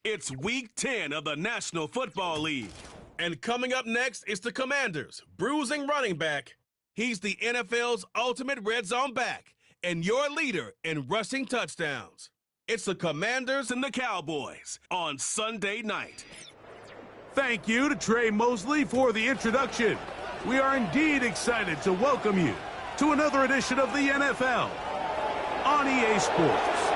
It's Week 10 of the National Football League. And coming up next is the Commanders' bruising running back. He's the NFL's ultimate red zone back and your leader in rushing touchdowns. It's the Commanders and the Cowboys on Sunday night. Thank you to Trey Mosley for the introduction. We are indeed excited to welcome you to another edition of the NFL on EA Sports.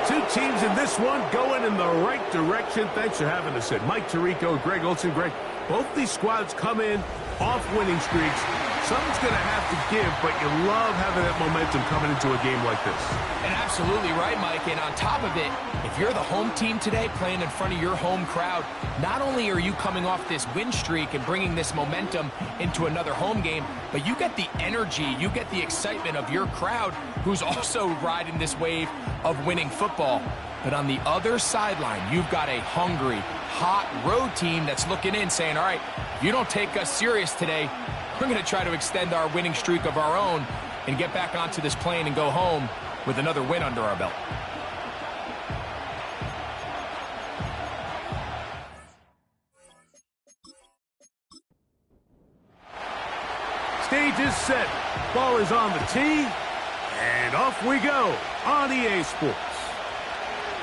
Two teams in this one going in the right direction. Thanks for having us in. Mike Tirico, Greg Olson. Greg, both these squads come in off winning streaks. Something's going to have to give, but you love having that momentum coming into a game like this. And absolutely right, Mike. And on top of it, if you're the home team today playing in front of your home crowd, not only are you coming off this win streak and bringing this momentum into another home game, but you get the energy, you get the excitement of your crowd who's also riding this wave of winning football. But on the other sideline, you've got a hungry, hot road team that's looking in saying, all right, if you don't take us serious today, we're going to try to extend our winning streak of our own and get back onto this plane and go home with another win under our belt. Stage is set. Ball is on the tee. And off we go on EA Sports.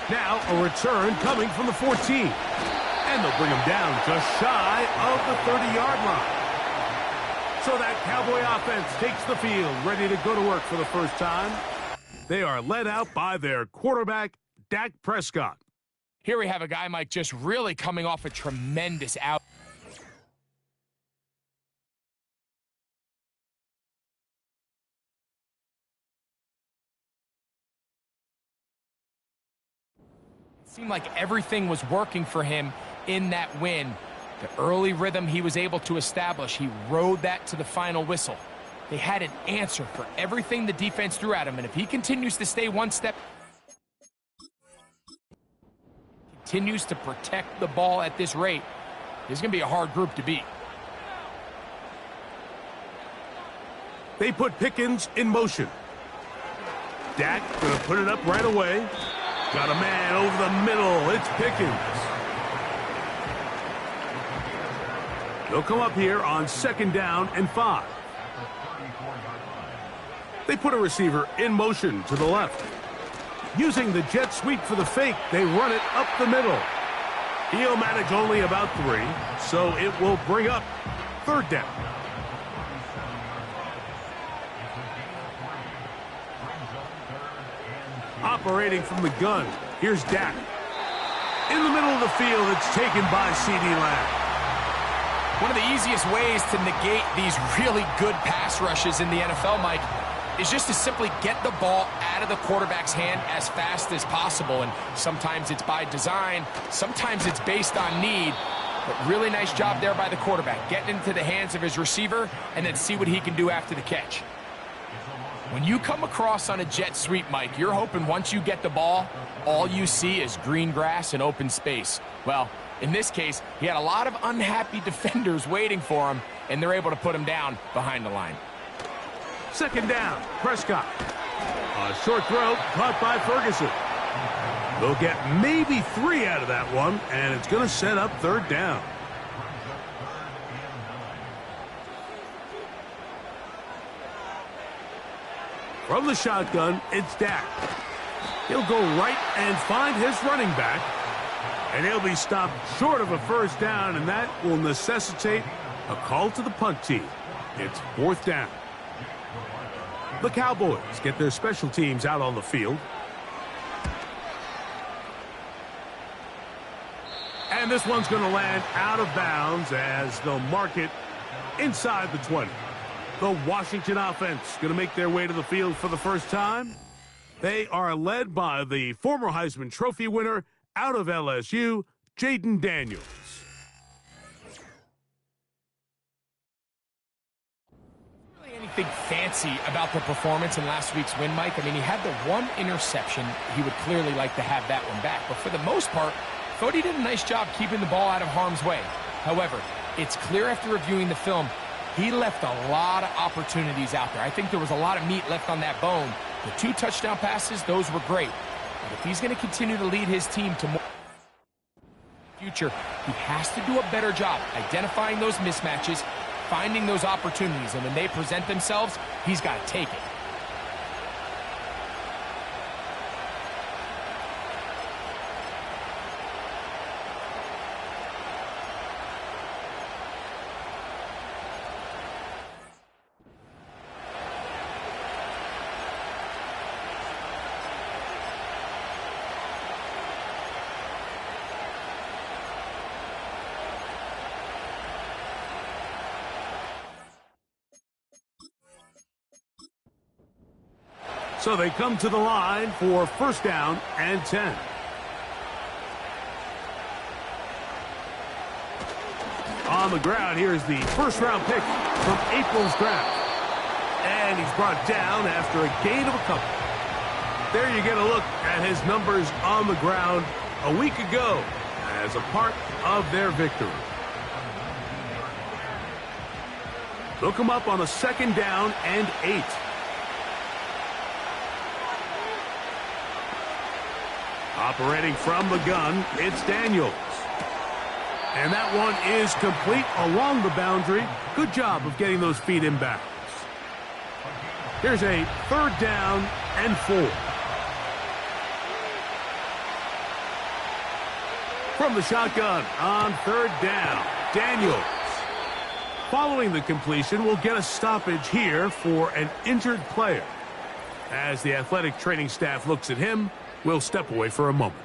Now a return coming from the 14. And they'll bring him down just shy of the 30-yard line. So that Cowboy offense takes the field, ready to go to work for the first time. They are led out by their quarterback, Dak Prescott. Here we have a guy, Mike, just really coming off a tremendous out. It seemed like everything was working for him in that win. The early rhythm he was able to establish, he rode that to the final whistle. They had an answer for everything the defense threw at him, and if he continues to stay one step, continues to protect the ball at this rate, it's going to be a hard group to beat. They put Pickens in motion. Dak going to put it up right away. Got a man over the middle. It's Pickens. They'll come up here on 2nd down and 5. They put a receiver in motion to the left. Using the jet sweep for the fake, they run it up the middle. He'll manage only about 3, so it will bring up 3rd down. Operating from the gun, here's Dak. In the middle of the field, it's taken by C.D. Lamb. One of the easiest ways to negate these really good pass rushes in the NFL, Mike, is just to simply get the ball out of the quarterback's hand as fast as possible. And sometimes it's by design, sometimes it's based on need. But really nice job there by the quarterback, getting into the hands of his receiver and then see what he can do after the catch. When you come across on a jet sweep, Mike, you're hoping once you get the ball, all you see is green grass and open space. Well, in this case, he had a lot of unhappy defenders waiting for him, and they're able to put him down behind the line. 2nd down, Prescott. A short throw caught by Ferguson. They'll get maybe 3 out of that one, and it's going to set up 3rd down. From the shotgun, it's Dak. He'll go right and find his running back. And he'll be stopped short of a 1st down, and that will necessitate a call to the punt team. It's 4th down. The Cowboys get their special teams out on the field. And this one's going to land out of bounds as they'll mark it inside the 20. The Washington offense going to make their way to the field for the first time. They are led by the former Heisman Trophy winner out of LSU, Jaden Daniels. Really anything fancy about the performance in last week's win, Mike? I mean, he had the one interception. He would clearly like to have that one back. But for the most part, I thought he did a nice job keeping the ball out of harm's way. However, it's clear after reviewing the film, he left a lot of opportunities out there. I think there was a lot of meat left on that bone. The 2 touchdown passes, those were great. But if he's going to continue to lead his team to more... future, he has to do a better job identifying those mismatches, finding those opportunities, and when they present themselves, he's got to take it. So they come to the line for first down and 10. On the ground, here's the first-round pick from April's draft. And he's brought down after a gain of a couple. There you get a look at his numbers on the ground a week ago as a part of their victory. Look him up on a second down and 8. Operating from the gun, it's Daniels. And that one is complete along the boundary. Good job of getting those feet in bounds. Here's a third down and 4. From the shotgun on third down, Daniels. Following the completion, we'll get a stoppage here for an injured player. As the athletic training staff looks at him, we'll step away for a moment.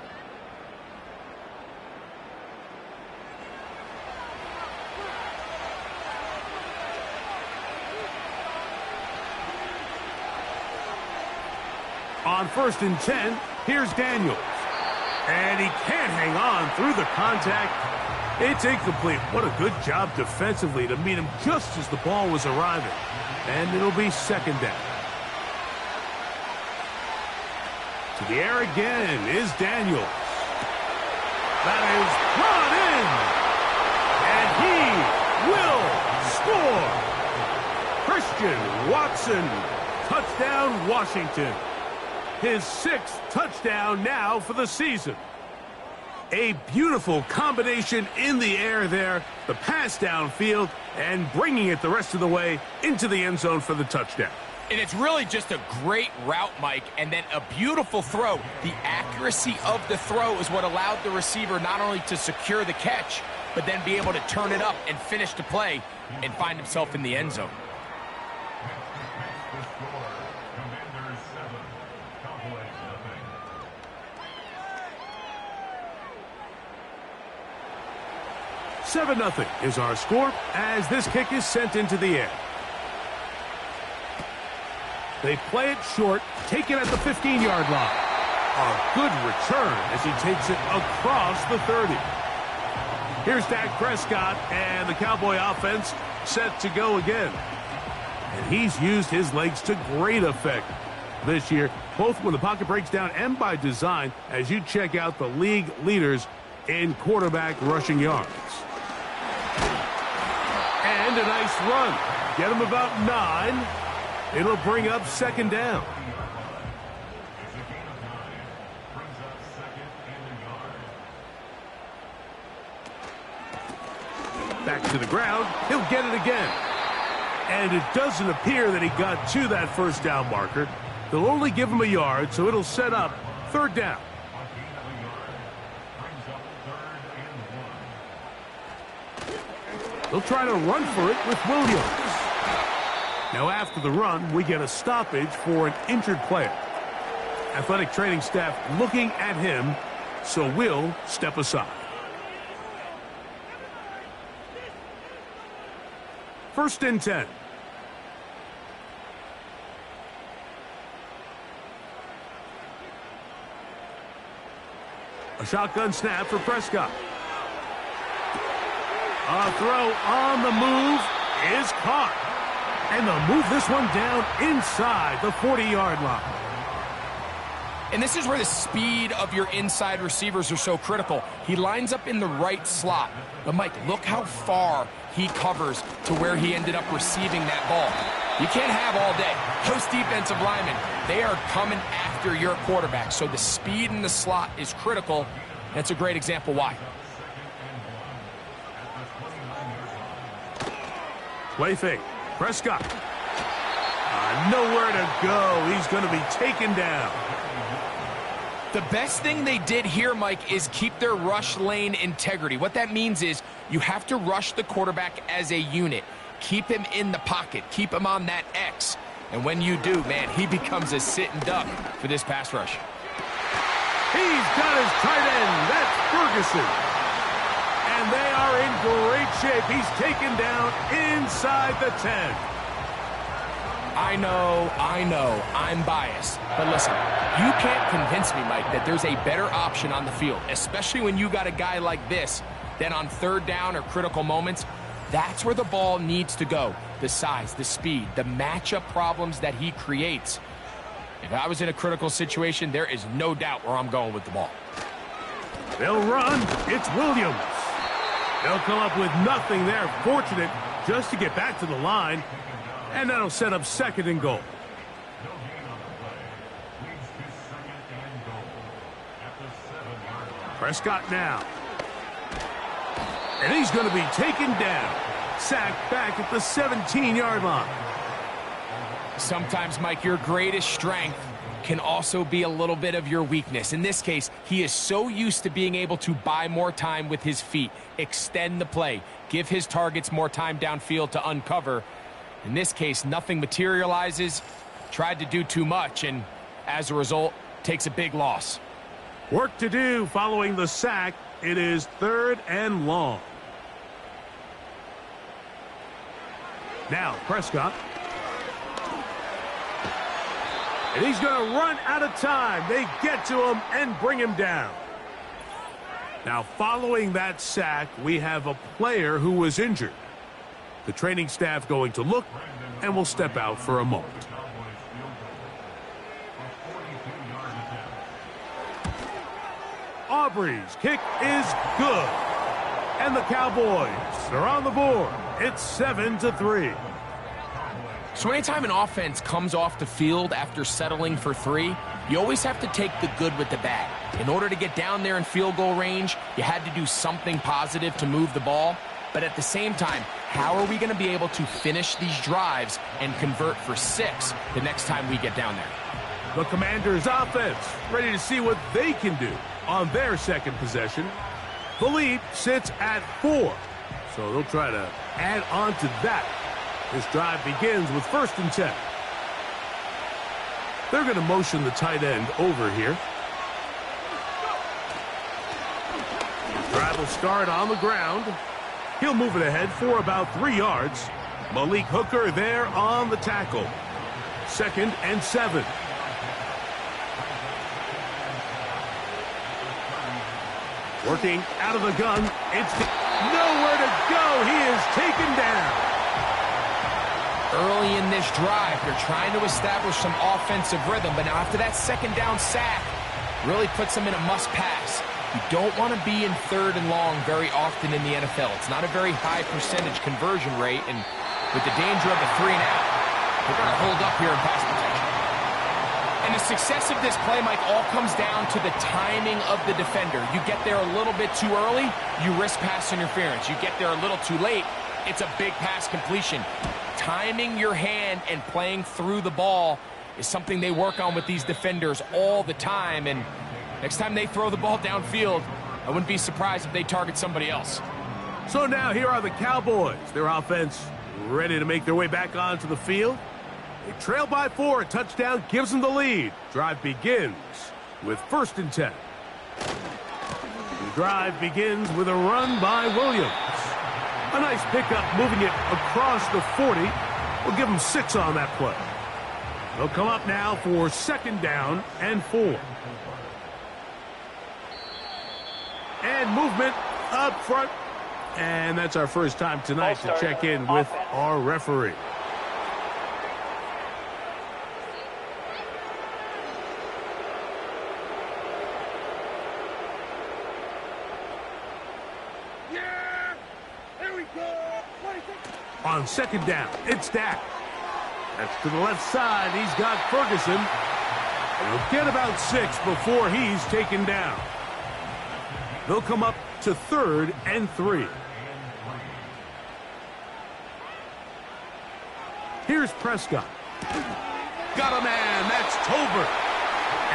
On first and 10, here's Daniels. And he can't hang on through the contact. It's incomplete. What a good job defensively to meet him just as the ball was arriving. And it'll be second down. To the air again is Daniels. That is brought in. And he will score. Christian Watson. Touchdown, Washington. His 6th touchdown now for the season. A beautiful combination in the air there. The pass downfield and bringing it the rest of the way into the end zone for the touchdown. And it's really just a great route, Mike, and then a beautiful throw. The accuracy of the throw is what allowed the receiver not only to secure the catch, but then be able to turn it up and finish the play and find himself in the end zone. Commanders 7-0 is our score as this kick is sent into the air. They play it short, take it at the 15-yard line. A good return as he takes it across the 30. Here's Dak Prescott and the Cowboy offense set to go again. And he's used his legs to great effect this year, both when the pocket breaks down and by design, as you check out the league leaders in quarterback rushing yards. And a nice run. Get him about 9. It'll bring up second down. Back to the ground. He'll get it again. And it doesn't appear that he got to that first down marker. They'll only give him a yard, so it'll set up third down. They'll try to run for it with Williams. Now after the run, we get a stoppage for an injured player. Athletic training staff looking at him, so we'll step aside. First and 10. A shotgun snap for Prescott. A throw on the move is caught. And they'll move this one down inside the 40-yard line. And this is where the speed of your inside receivers are so critical. He lines up in the right slot. But, Mike, look how far he covers to where he ended up receiving that ball. You can't have all day. Those defensive linemen, they are coming after your quarterback. So the speed in the slot is critical. That's a great example why. Play fake. Prescott. Nowhere to go. He's going to be taken down. The best thing they did here, Mike, is keep their rush lane integrity. What that means is you have to rush the quarterback as a unit. Keep him in the pocket. Keep him on that X. And when you do, man, he becomes a sitting duck for this pass rush. He's got his tight end. That's Ferguson. And they are in great shape. He's taken down inside the 10. I know, I'm biased. But listen, you can't convince me, Mike, that there's a better option on the field, especially when you got a guy like this, than on third down or critical moments. That's where the ball needs to go. The size, the speed, the matchup problems that he creates. If I was in a critical situation, there is no doubt where I'm going with the ball. They'll run. It's Williams. They'll come up with nothing there. Fortunate just to get back to the line. And that'll set up second and goal. Prescott now. And he's going to be taken down. Sacked back at the 17-yard line. Sometimes, Mike, your greatest strength can also be a little bit of your weakness. In this case, he is so used to being able to buy more time with his feet, extend the play, give his targets more time downfield to uncover. In this case, nothing materializes, tried to do too much, and as a result, takes a big loss. Work to do following the sack. It is third and long. Now, Prescott. And he's going to run out of time. They get to him and bring him down. Now, following that sack, we have a player who was injured. The training staff going to look and will step out for a moment. Aubrey's kick is good. And the Cowboys are on the board. It's 7-3. So anytime an offense comes off the field after settling for 3, you always have to take the good with the bad. In order to get down there in field goal range, you had to do something positive to move the ball. But at the same time, how are we going to be able to finish these drives and convert for 6 the next time we get down there? The Commanders' offense ready to see what they can do on their second possession. The lead sits at 4, so they'll try to add on to that. This drive begins with 1st and 10. They're going to motion the tight end over here. Drive will start on the ground. He'll move it ahead for about 3 yards. Malik Hooker there on the tackle. 2nd and 7. Working out of the gun. It's nowhere to go. He is taken down. Early in this drive, they're trying to establish some offensive rhythm, but now after that 2nd down sack, really puts them in a must-pass. You don't want to be in 3rd and long very often in the NFL. It's not a very high percentage conversion rate, and with the danger of a 3 and out, they're going to hold up here in pass protection. And the success of this play, Mike, all comes down to the timing of the defender. You get there a little bit too early, you risk pass interference. You get there a little too late, it's a big pass completion. Timing your hand and playing through the ball is something they work on with these defenders all the time, and next time they throw the ball downfield, I wouldn't be surprised if they target somebody else. So now here are the Cowboys. Their offense ready to make their way back onto the field. They trail by 4. A touchdown gives them the lead. Drive begins with 1st and 10. The drive begins with a run by Williams. A nice pickup moving it across the 40. We'll give them 6 on that play. They'll come up now for 2nd down and 4. And movement up front. And that's our first time tonight to check in with our referee. Yeah! Here we go! On 2nd down, it's Dak. That's to the left side. He's got Ferguson. And he'll get about 6 before he's taken down. They'll come up to 3rd and 3. Here's Prescott. Got a man. That's Tolbert.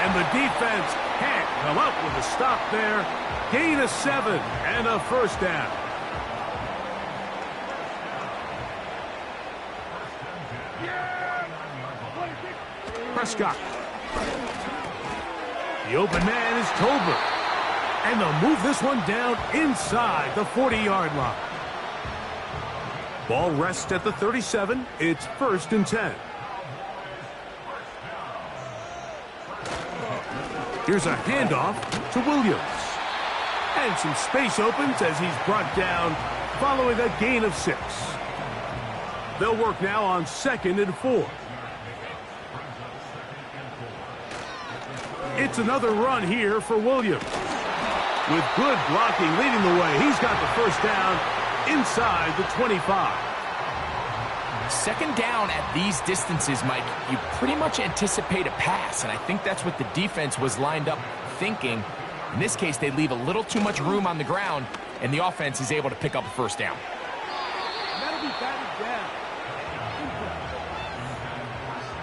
And the defense can't come up with a stop there. Gain of 7 and a first down. Prescott. The open man is Tolbert. And they'll move this one down inside the 40-yard line. Ball rests at the 37. It's 1st and 10. Here's a handoff to Williams. And some space opens as he's brought down following a gain of 6. They'll work now on 2nd and 4. It's another run here for Williams. With good blocking leading the way, he's got the first down inside the 25. 2nd down at these distances, Mike, you pretty much anticipate a pass, and I think that's what the defense was lined up thinking. In this case, they leave a little too much room on the ground, and the offense is able to pick up a first down. That'll be batted down.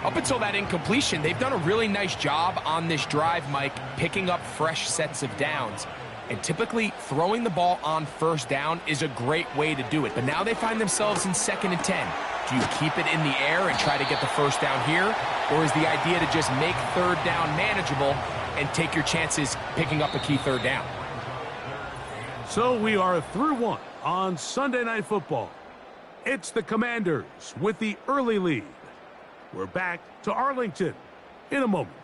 Up until that incompletion, they've done a really nice job on this drive, Mike, picking up fresh sets of downs. And typically, throwing the ball on 1st down is a great way to do it. But now they find themselves in 2nd and 10. Do you keep it in the air and try to get the first down here? Or is the idea to just make 3rd down manageable and take your chances picking up a key 3rd down? So we are through 1 on Sunday Night Football. It's the Commanders with the early lead. We're back to Arlington in a moment.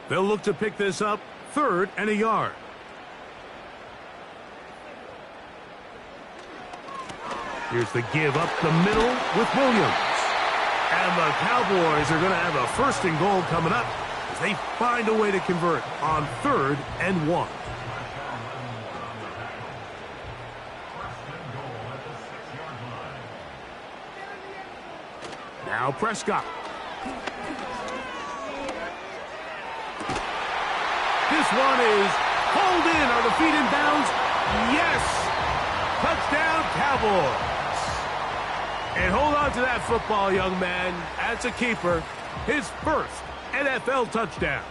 They'll look to pick this up 3rd and a yard. Here's the give up the middle with Williams. And the Cowboys are going to have a 1st and goal coming up as they find a way to convert on 3rd and 1. Now Prescott. This one is pulled in. Are the feet in bounds? Yes! Touchdown, Cowboys. And hold on to that football, young man. That's a keeper. His 1st NFL touchdown.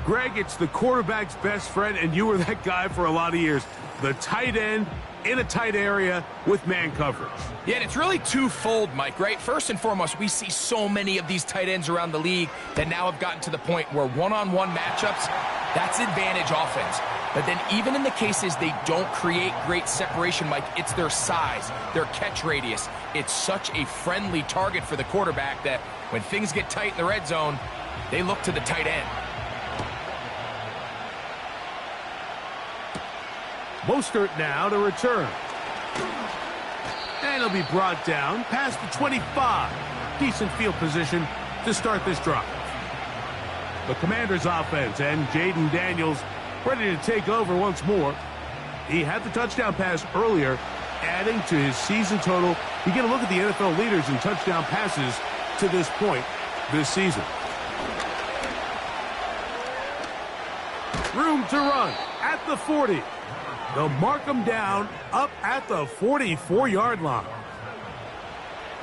Greg, it's the quarterback's best friend, and you were that guy for a lot of years. The tight end in a tight area with man coverage. Yeah, and it's really twofold, Mike, right? First and foremost, we see so many of these tight ends around the league that now have gotten to the point where one-on-one matchups, that's advantage offense. But then even in the cases they don't create great separation, Mike, it's their size, their catch radius. It's such a friendly target for the quarterback that when things get tight in the red zone, they look to the tight end. Mostert now to return. And he'll be brought down past the 25. Decent field position to start this drive. The Commanders offense and Jaden Daniels ready to take over once more. He had the touchdown pass earlier, adding to his season total. You get a look at the NFL leaders in touchdown passes to this point this season. Room to run at the 40. They'll mark him down up at the 44-yard line.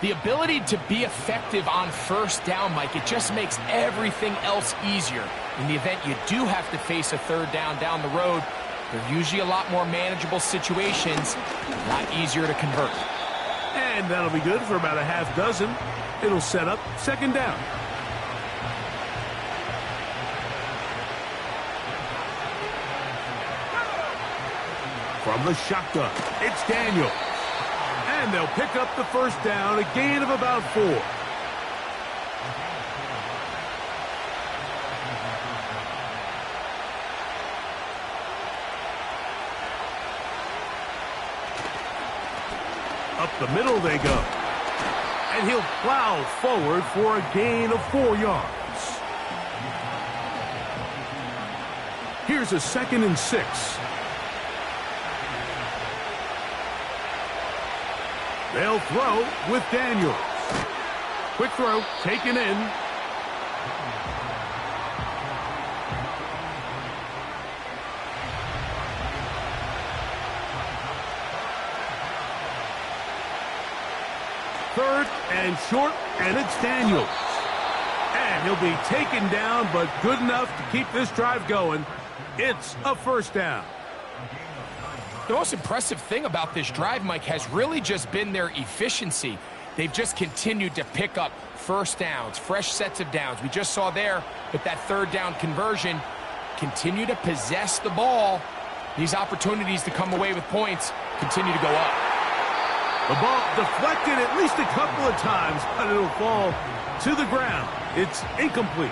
The ability to be effective on 1st down, Mike, it just makes everything else easier. In the event you do have to face a 3rd down the road, they're usually a lot more manageable situations, a lot easier to convert. And that'll be good for about a half dozen. It'll set up 2nd down. From the shotgun, it's Daniels. And they'll pick up the 1st down, a gain of about 4. Up the middle they go. And he'll plow forward for a gain of 4 yards. Here's a 2nd and 6. They'll throw with Daniels. Quick throw, taken in. Third and short, and it's Daniels. And he'll be taken down, but good enough to keep this drive going. It's a first down. The most impressive thing about this drive, Mike, has really just been their efficiency. They've just continued to pick up first downs, fresh sets of downs. We just saw there with that third down conversion, continue to possess the ball. These opportunities to come away with points continue to go up. The ball deflected at least a couple of times, but it'll fall to the ground. It's incomplete.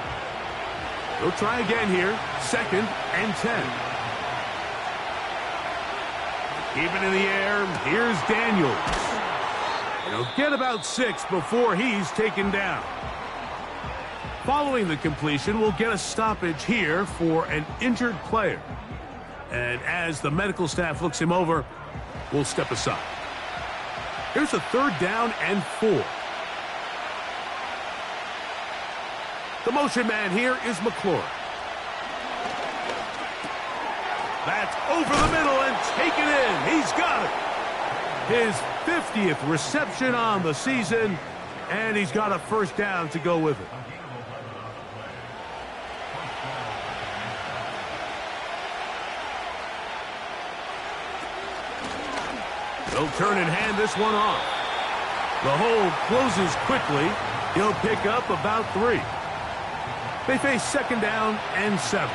They'll try again here. 2nd and 10. Keep it in the air. Here's Daniels. He'll get about 6 before he's taken down. Following the completion, we'll get a stoppage here for an injured player. And as the medical staff looks him over, we'll step aside. Here's a 3rd down and 4. The motion man here is McClure. That's over the middle and taken in. He's got it. His 50th reception on the season, and he's got a first down to go with it. They'll turn and hand this one off. The hole closes quickly. He'll pick up about 3. They face 2nd down and 7.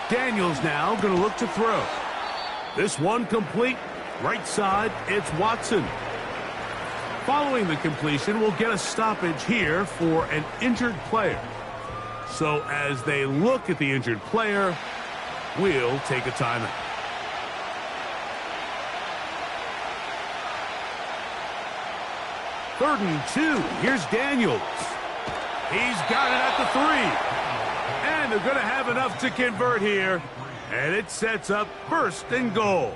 Daniels now going to look to throw. This one complete. Right side, it's Watson. Following the completion, we'll get a stoppage here for an injured player. So as they look at the injured player, we'll take a timeout. Third and 2. Here's Daniels. He's got it at the 3. And they're going to have enough to convert here. And it sets up 1st and goal.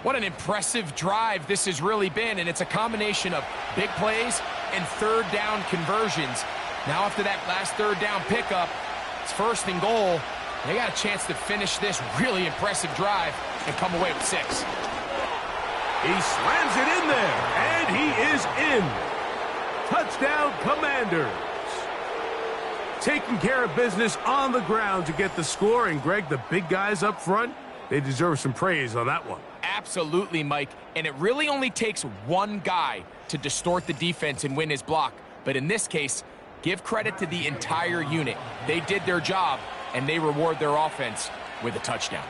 What an impressive drive this has really been, and it's a combination of big plays and third down conversions. Now after that last third down pickup, it's 1st and goal. They got a chance to finish this really impressive drive and come away with 6. He slams it in there, and he is in. Touchdown, Commanders. Taking care of business on the ground to get the score, and Greg, the big guys up front, they deserve some praise on that one. Absolutely, Mike, and it really only takes one guy to distort the defense and win his block. But in this case, give credit to the entire unit. They did their job, and they reward their offense with a touchdown.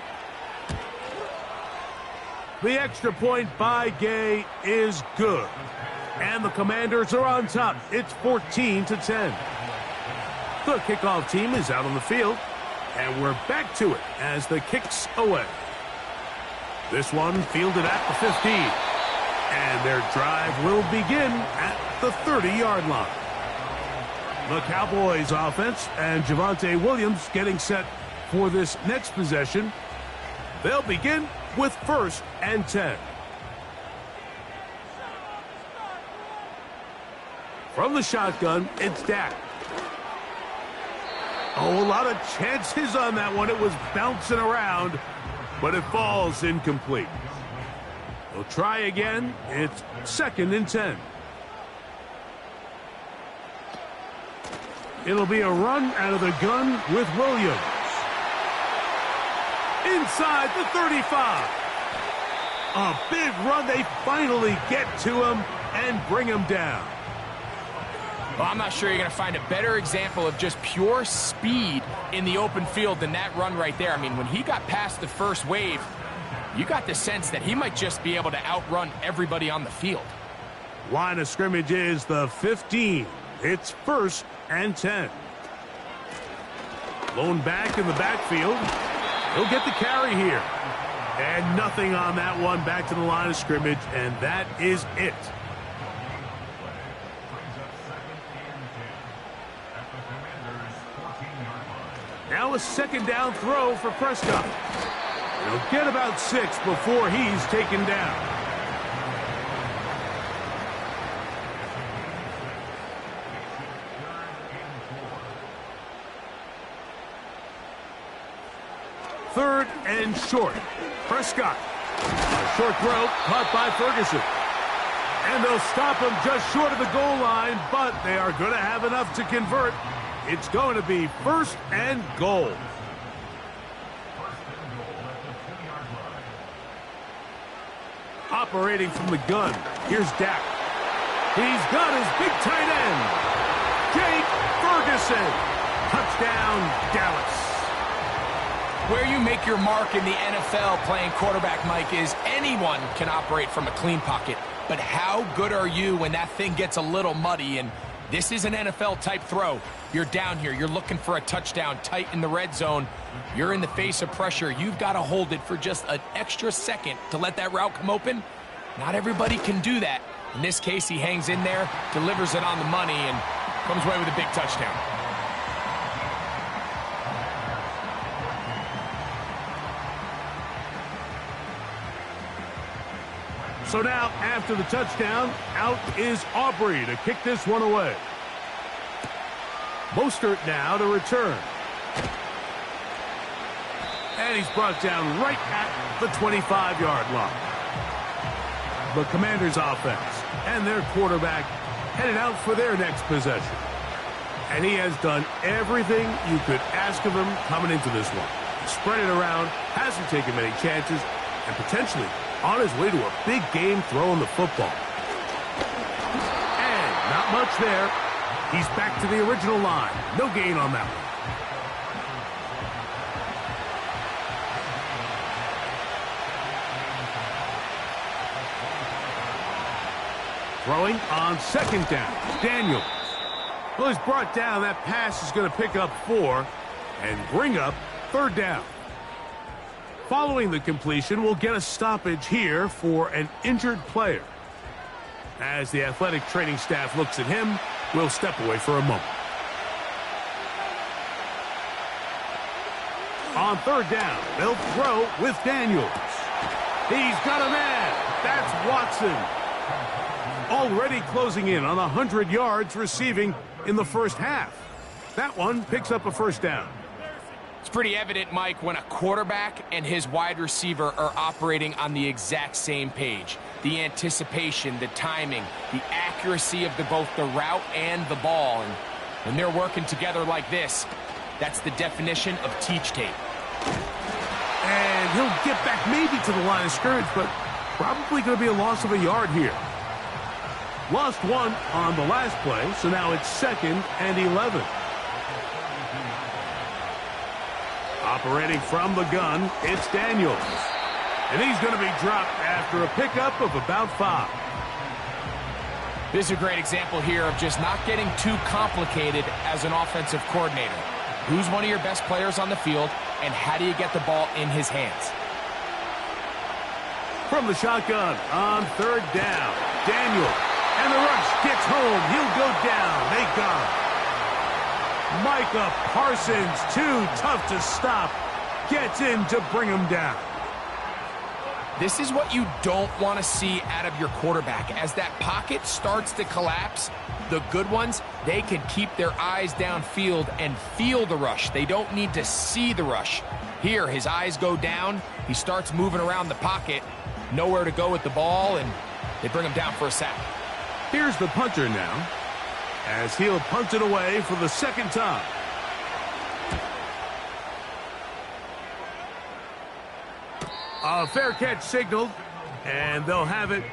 The extra point by Gay is good. And the Commanders are on top. It's 14-10. The kickoff team is out on the field, and we're back to it as the kick's away. This one fielded at the 15. And their drive will begin at the 30-yard line. The Cowboys offense and Javonte Williams getting set for this next possession. They'll begin with 1st and 10. From the shotgun, it's Dak. Oh, a lot of chances on that one. It was bouncing around, but it falls incomplete. They'll try again. It's 2nd and 10. It'll be a run out of the gun with Williams. Inside the 35. A big run. They finally get to him and bring him down. Well, I'm not sure you're going to find a better example of just pure speed in the open field than that run right there. I mean, when he got past the first wave, you got the sense that he might just be able to outrun everybody on the field. Line of scrimmage is the 15. It's 1st and 10. Blown back in the backfield. He'll get the carry here. And nothing on that one. Back to the line of scrimmage, and that is it. Now a 2nd down throw for Prescott. And he'll get about 6 before he's taken down. Third and short. Prescott. A short throw caught by Ferguson. And they'll stop him just short of the goal line, but they are going to have enough to convert. It's going to be first and goal. Operating from the gun, here's Dak. He's got his big tight end, Jake Ferguson. Touchdown, Dallas. Where you make your mark in the NFL playing quarterback, Mike, is anyone can operate from a clean pocket. But how good are you when that thing gets a little muddy? And this is an NFL-type throw. You're down here. You're looking for a touchdown tight in the red zone. You're in the face of pressure. You've got to hold it for just an extra second to let that route come open. Not everybody can do that. In this case, he hangs in there, delivers it on the money, and comes away with a big touchdown. So now, after the touchdown, out is Aubrey to kick this one away. Mostert now to return. And he's brought down right at the 25-yard line. The Commanders' offense and their quarterback headed out for their next possession. And he has done everything you could ask of him coming into this one. Spread it around, hasn't taken many chances, and potentially on his way to a big game throwing the football. And not much there. He's back to the original line. No gain on that one. Throwing on second down. Daniels. Well, he's brought down. That pass is going to pick up 4 and bring up third down. Following the completion, we'll get a stoppage here for an injured player. As the athletic training staff looks at him, we'll step away for a moment. On third down, they'll throw with Daniels. He's got a man. That's Watson. Already closing in on 100 yards receiving in the first half. That one picks up a first down. It's pretty evident, Mike, when a quarterback and his wide receiver are operating on the exact same page. The anticipation, the timing, the accuracy of both the route and the ball. And when they're working together like this, that's the definition of teach tape. And he'll get back maybe to the line of scrimmage, but probably going to be a loss of a yard here. Lost one on the last play, so now it's 2nd and 11. Operating from the gun, it's Daniels. And he's going to be dropped after a pickup of about 5. This is a great example here of just not getting too complicated as an offensive coordinator. Who's one of your best players on the field, and how do you get the ball in his hands? From the shotgun on third down, Daniels. And the rush gets home. He'll go down. They got him. Micah Parsons, too tough to stop, gets in to bring him down. This is what you don't want to see out of your quarterback. As that pocket starts to collapse, the good ones, they can keep their eyes downfield and feel the rush. They don't need to see the rush. Here, his eyes go down. He starts moving around the pocket. Nowhere to go with the ball, and they bring him down for a sack. Here's the punter now, as he'll punt it away for the second time. A fair catch signaled, and they'll have it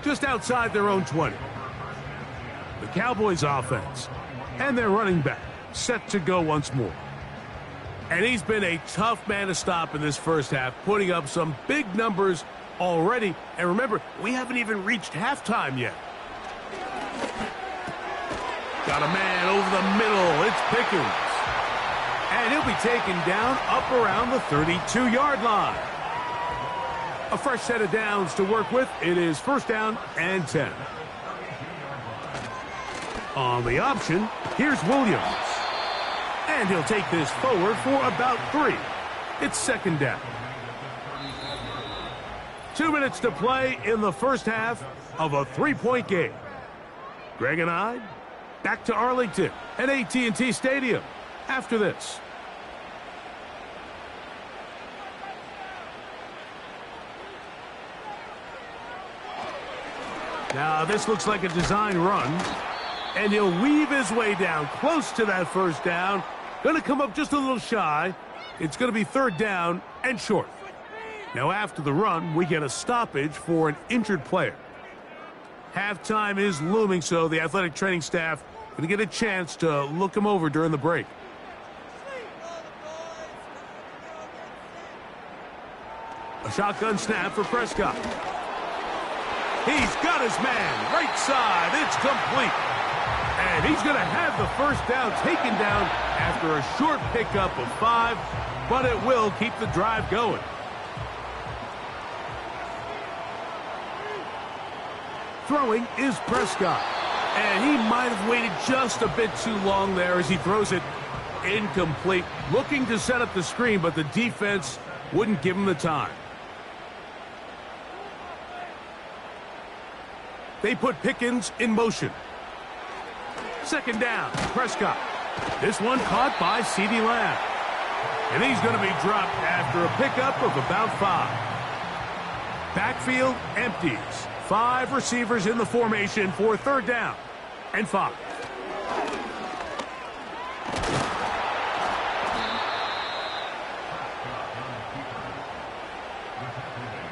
just outside their own 20. The Cowboys offense and their running back set to go once more. And he's been a tough man to stop in this first half, putting up some big numbers already. And remember, we haven't even reached halftime yet. Got a man over the middle. It's Pickens. And he'll be taken down up around the 32-yard line. A fresh set of downs to work with. It is first down and 10. On the option, here's Williams. And he'll take this forward for about 3. It's second down. 2 minutes to play in the first half of a 3-point game. Greg and I, back to Arlington at AT&T Stadium after this. Now, this looks like a design run, and he'll weave his way down close to that first down. Going to come up just a little shy. It's going to be 3rd down and short. Now, after the run, we get a stoppage for an injured player. Halftime is looming, so the athletic training staff going to get a chance to look him over during the break. A shotgun snap for Prescott. He's got his man, right side, it's complete. And he's going to have the first down taken down after a short pickup of 5, but it will keep the drive going. Throwing is Prescott. And he might have waited just a bit too long there as he throws it incomplete. Looking to set up the screen, but the defense wouldn't give him the time. They put Pickens in motion. 2nd down, Prescott. This one caught by CeeDee Lamb. And he's going to be dropped after a pickup of about 5. Backfield empties. 5 receivers in the formation for 3rd down and 5.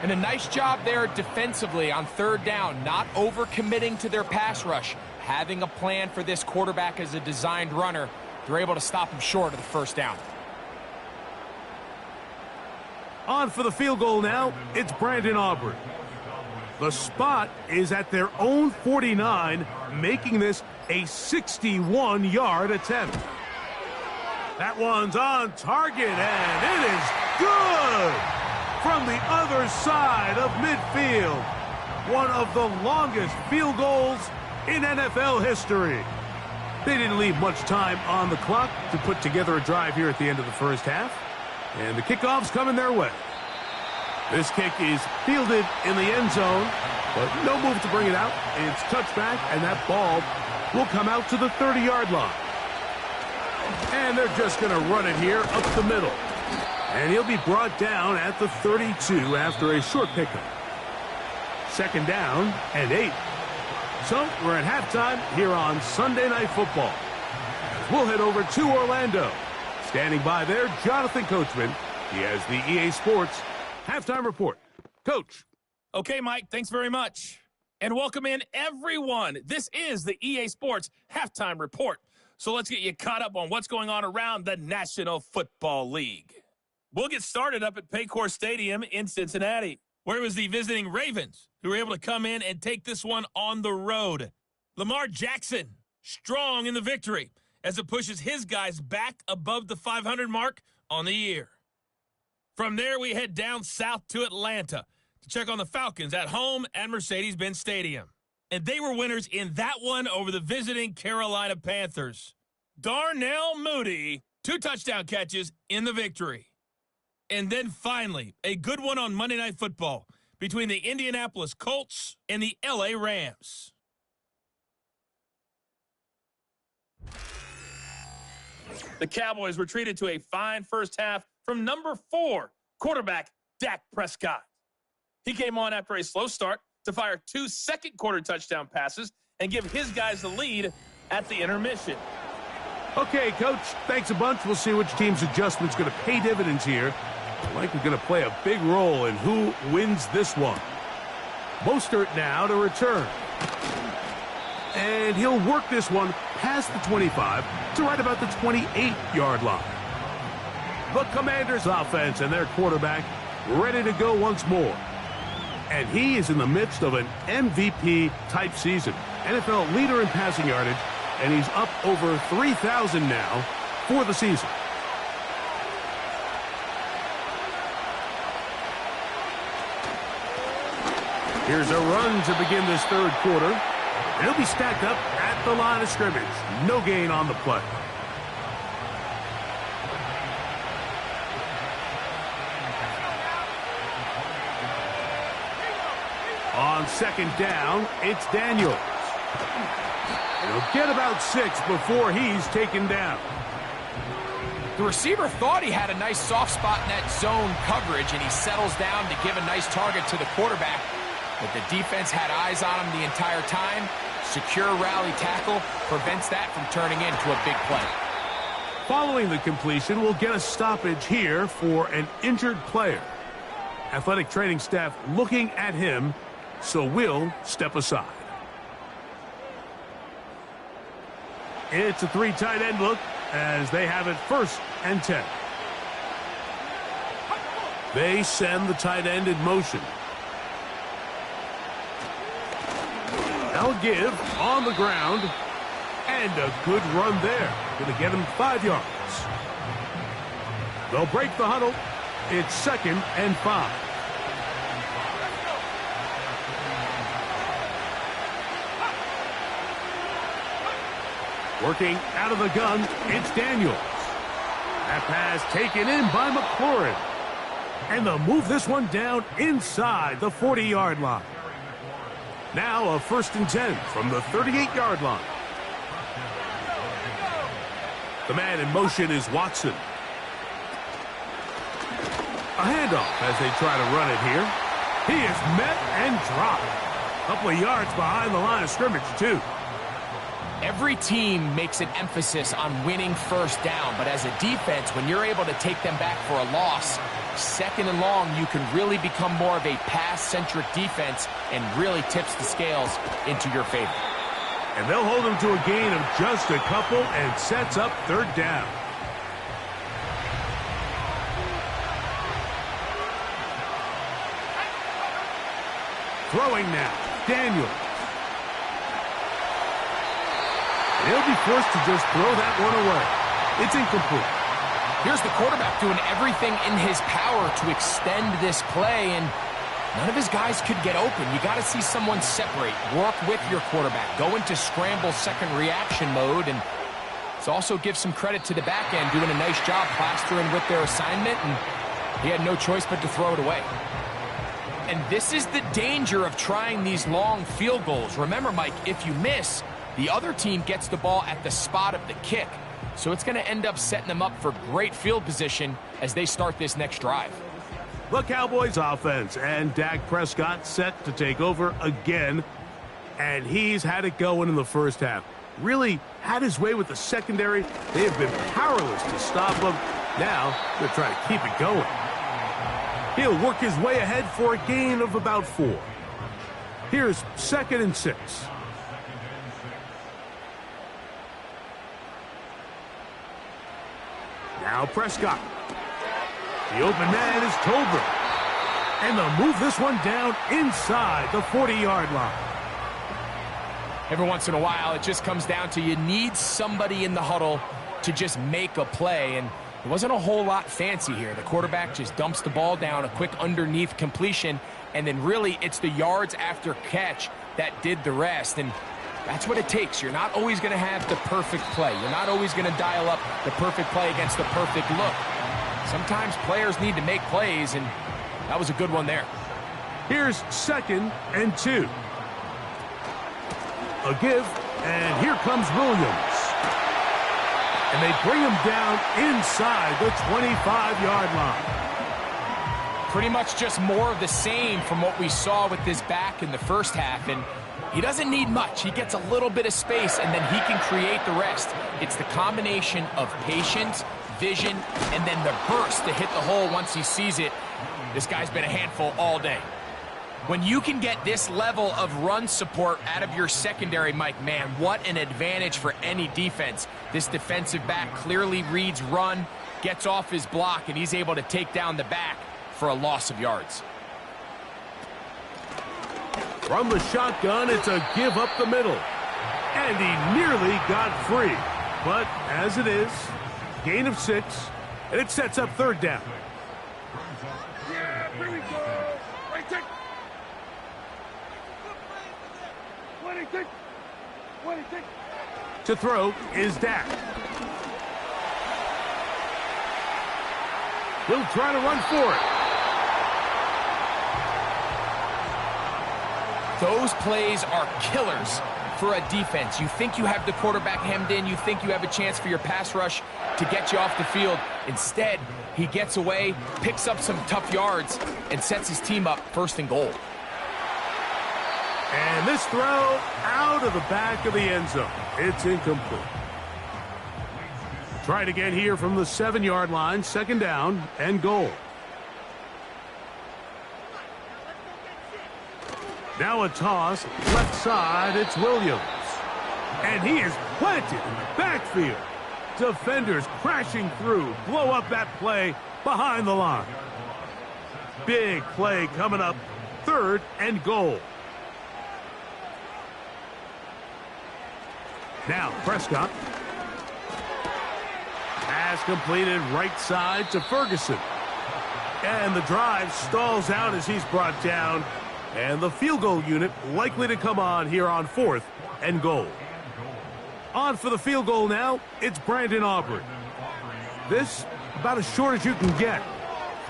And a nice job there defensively on 3rd down, not overcommitting to their pass rush. Having a plan for this quarterback as a designed runner, they're able to stop him short of the 1st down. On for the field goal now, it's Brandon Aubrey. The spot is at their own 49, making this a 61-yard attempt. That one's on target, and it is good! From the other side of midfield. One of the longest field goals in NFL history. They didn't leave much time on the clock to put together a drive here at the end of the first half. And the kickoff's coming their way. This kick is fielded in the end zone, but no move to bring it out. It's touchback, and that ball will come out to the 30-yard line. And they're just going to run it here up the middle. And he'll be brought down at the 32 after a short pickup. 2nd down and 8. So we're at halftime here on Sunday Night Football. We'll head over to Orlando. Standing by there, Jonathan Coachman. He has the EA Sports Halftime Report. Coach. Okay, Mike, thanks very much. And welcome in, everyone. This is the EA Sports Halftime Report. So let's get you caught up on what's going on around the National Football League. We'll get started up at Paycor Stadium in Cincinnati, where it was the visiting Ravens who were able to come in and take this one on the road. Lamar Jackson, strong in the victory as it pushes his guys back above the 500 mark on the year. From there, we head down south to Atlanta to check on the Falcons at home at Mercedes-Benz Stadium. And they were winners in that one over the visiting Carolina Panthers. Darnell Mooney, 2 touchdown catches in the victory. And then finally, a good one on Monday Night Football between the Indianapolis Colts and the LA Rams. The Cowboys were treated to a fine first half from number 4, quarterback Dak Prescott. He came on after a slow start to fire 2 second-quarter touchdown passes and give his guys the lead at the intermission. Okay, Coach, thanks a bunch. We'll see which team's adjustment's going to pay dividends here. Likely going to play a big role in who wins this one. Mostert now to return. And he'll work this one past the 25 to right about the 28-yard line. The Commanders' offense and their quarterback ready to go once more. And he is in the midst of an MVP-type season. NFL leader in passing yardage, and he's up over 3,000 now for the season. Here's a run to begin this third quarter. And he'll be stacked up at the line of scrimmage. No gain on the play. On second down, it's Daniels. He'll get about 6 before he's taken down. The receiver thought he had a nice soft spot in that zone coverage, and he settles down to give a nice target to the quarterback. But the defense had eyes on him the entire time. Secure rally tackle prevents that from turning into a big play. Following the completion, we'll get a stoppage here for an injured player. Athletic training staff looking at him, so we'll step aside. It's a 3 tight end look as they have it 1st and 10. They send the tight end in motion. They'll give on the ground, and a good run there. Going to get him 5 yards. They'll break the huddle. It's 2nd and 5. Working out of the gun, it's Daniels. That pass taken in by McLaurin. And they'll move this one down inside the 40-yard line. Now a 1st and 10 from the 38-yard line. The man in motion is Watson. A handoff as they try to run it here. He is met and dropped. A couple of yards behind the line of scrimmage, too. Every team makes an emphasis on winning 1st down, but as a defense, when you're able to take them back for a loss, 2nd and long, you can really become more of a pass-centric defense and really tips the scales into your favor. And they'll hold him to a gain of just a couple and sets up 3rd down. Throwing now, Daniels. He'll be forced to just throw that one away. It's incomplete. Here's the quarterback doing everything in his power to extend this play, and none of his guys could get open. You got to see someone separate, work with your quarterback, go into scramble second reaction mode, and it's also give some credit to the back end doing a nice job plastering with their assignment, and he had no choice but to throw it away. And this is the danger of trying these long field goals. Remember, Mike, if you miss, the other team gets the ball at the spot of the kick. So it's going to end up setting them up for great field position as they start this next drive. The Cowboys offense and Dak Prescott set to take over again. And he's had it going in the 1st half. Really had his way with the secondary. They have been powerless to stop him. Now they're trying to keep it going. He'll work his way ahead for a gain of about 4. Here's 2nd and 6. Now Prescott. The open man is Tolbert. And they'll move this one down inside the 40-yard line. Every once in a while, it just comes down to you need somebody in the huddle to just make a play. And it wasn't a whole lot fancy here. The quarterback just dumps the ball down, a quick underneath completion, and then really it's the yards after catch that did the rest. And that's what it takes. You're not always going to have the perfect play. You're not always going to dial up the perfect play against the perfect look. Sometimes players need to make plays, and that was a good one there. Here's 2nd and 2. A give, and here comes Williams. And they bring him down inside the 25-yard line. Pretty much just more of the same from what we saw with this back in the 1st half, and he doesn't need much. He gets a little bit of space, and then he can create the rest. It's the combination of patience, vision, and then the burst to hit the hole once he sees it. This guy's been a handful all day. When you can get this level of run support out of your secondary, Mike, man, what an advantage for any defense. This defensive back clearly reads run, gets off his block, and he's able to take down the back for a loss of yards. From the shotgun, it's a give up the middle. And he nearly got free. But as it is, gain of 6, and it sets up 3rd down. To throw is Dak. He'll try to run for it. Those plays are killers for a defense. You think you have the quarterback hemmed in. You think you have a chance for your pass rush to get you off the field. Instead, he gets away, picks up some tough yards, and sets his team up 1st and goal. And this throw out of the back of the end zone. It's incomplete. Try it again here from the 7-yard line. 2nd down and goal. Now a toss, left side, it's Williams. And he is planted in the backfield. Defenders crashing through, blow up that play behind the line. Big play coming up, 3rd and goal. Now Prescott. Pass completed right side to Ferguson. And the drive stalls out as he's brought down. And the field goal unit likely to come on here on 4th and goal. On for the field goal now, it's Brandon Aubrey. This about as short as you can get.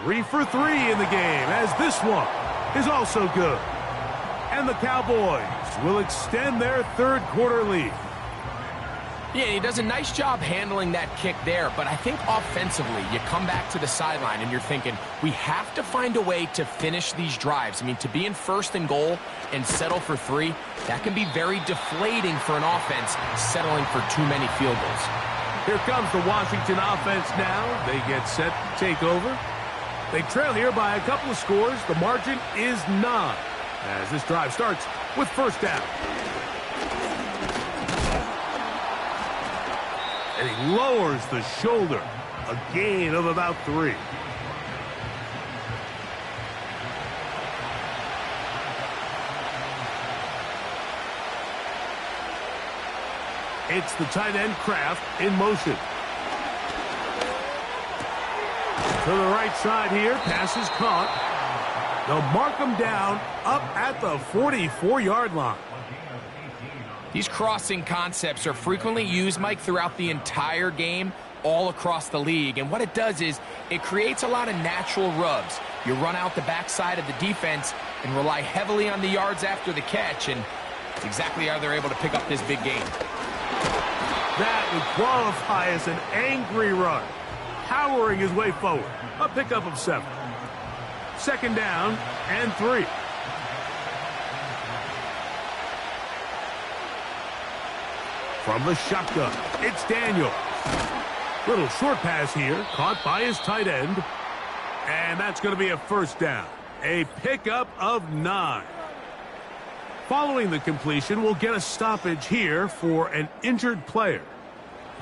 3 for 3 in the game, as this one is also good. And the Cowboys will extend their 3rd quarter lead. Yeah, he does a nice job handling that kick there, but I think offensively, you come back to the sideline and you're thinking, we have to find a way to finish these drives. I mean, to be in 1st and goal and settle for 3, that can be very deflating for an offense settling for too many field goals. Here comes the Washington offense now. They get set to take over. They trail here by a couple of scores. The margin is 9 as this drive starts with 1st down. And he lowers the shoulder. A gain of about 3. It's the tight end Kraft in motion. To the right side here. Pass is caught. They'll mark him down up at the 44-yard line. These crossing concepts are frequently used, Mike, throughout the entire game, all across the league. And what it does is it creates a lot of natural rubs. You run out the backside of the defense and rely heavily on the yards after the catch, and it's exactly how they're able to pick up this big gain. That would qualify as an angry run, powering his way forward. A pickup of 7. 2nd down and 3. From the shotgun, it's Daniels. Little short pass here, caught by his tight end. And that's going to be a 1st down. A pickup of 9. Following the completion, we'll get a stoppage here for an injured player.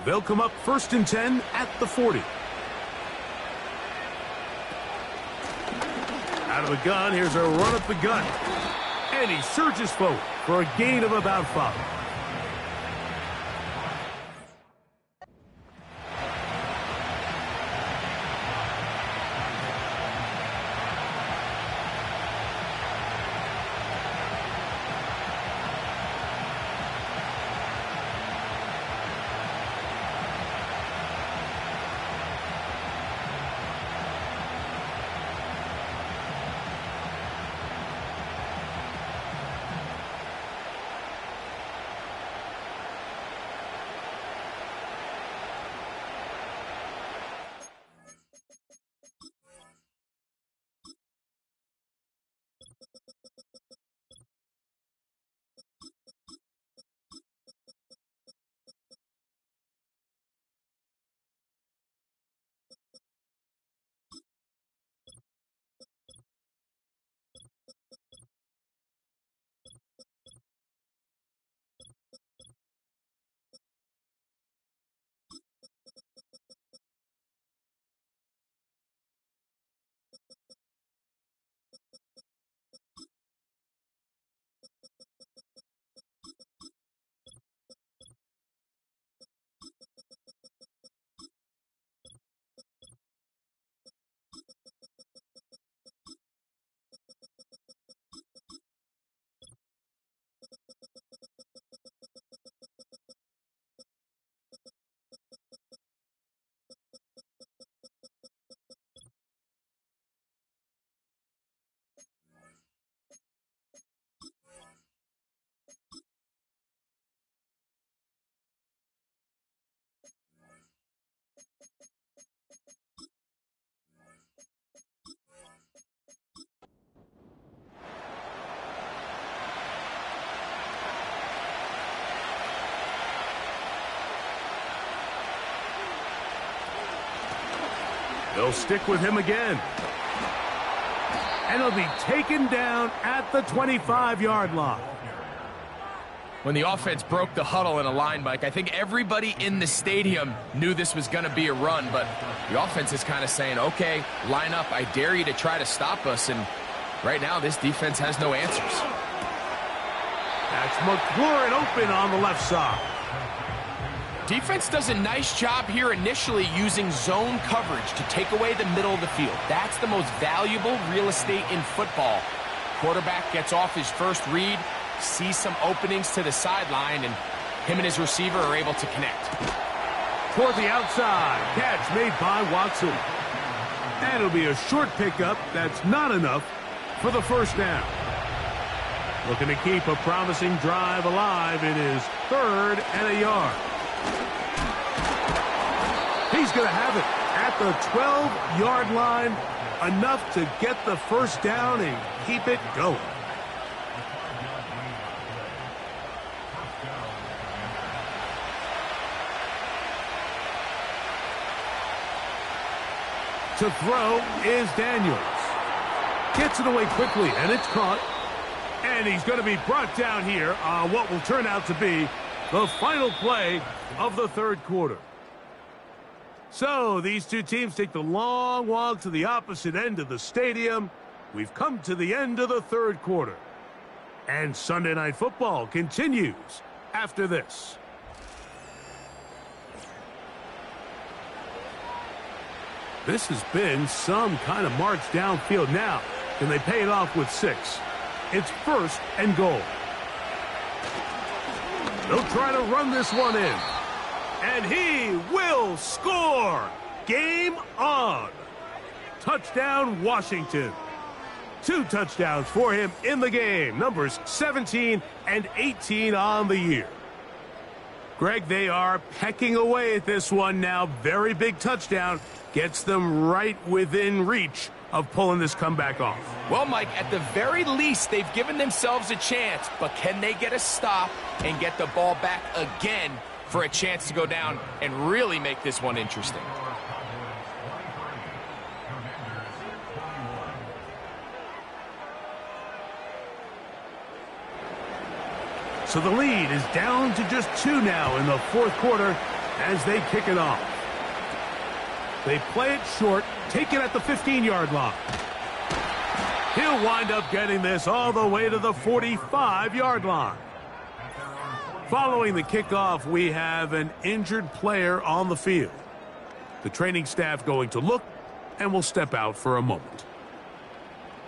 They'll come up 1st and 10 at the 40. Out of the gun, here's a run up the gut. And he surges forward for a gain of about 5. They'll stick with him again. And he'll be taken down at the 25-yard line. When the offense broke the huddle in a line, Mike, I think everybody in the stadium knew this was going to be a run, but the offense is kind of saying, okay, line up, I dare you to try to stop us, and right now this defense has no answers. That's McLaurin open on the left side. Defense does a nice job here initially using zone coverage to take away the middle of the field. That's the most valuable real estate in football. Quarterback gets off his first read, sees some openings to the sideline, and him and his receiver are able to connect. Toward the outside, catch made by Watson. And it'll be a short pickup that's not enough for the first down. Looking to keep a promising drive alive. It is 3rd and a yard. He's going to have it at the 12-yard line, enough to get the first down and keep it going. To throw is Daniels. Gets it away quickly, and it's caught. And he's going to be brought down here on what will turn out to be the final play of the 3rd quarter. So these two teams take the long walk to the opposite end of the stadium. We've come to the end of the 3rd quarter. And Sunday Night Football continues after this. This has been some kind of march downfield now. Can they pay it off with 6? It's 1st and goal. They'll try to run this one in. And he will score. Game on. Touchdown, Washington. 2 touchdowns for him in the game. Numbers 17 and 18 on the year. Greg, they are pecking away at this one now. Very big touchdown. Gets them right within reach of pulling this comeback off. Well, Mike, at the very least, they've given themselves a chance, but can they get a stop and get the ball back again for a chance to go down and really make this one interesting? So the lead is down to just 2 now in the 4th quarter as they kick it off. They play it short, take it at the 15-yard line. He'll wind up getting this all the way to the 45-yard line. Following the kickoff, we have an injured player on the field. The training staff going to look and will step out for a moment.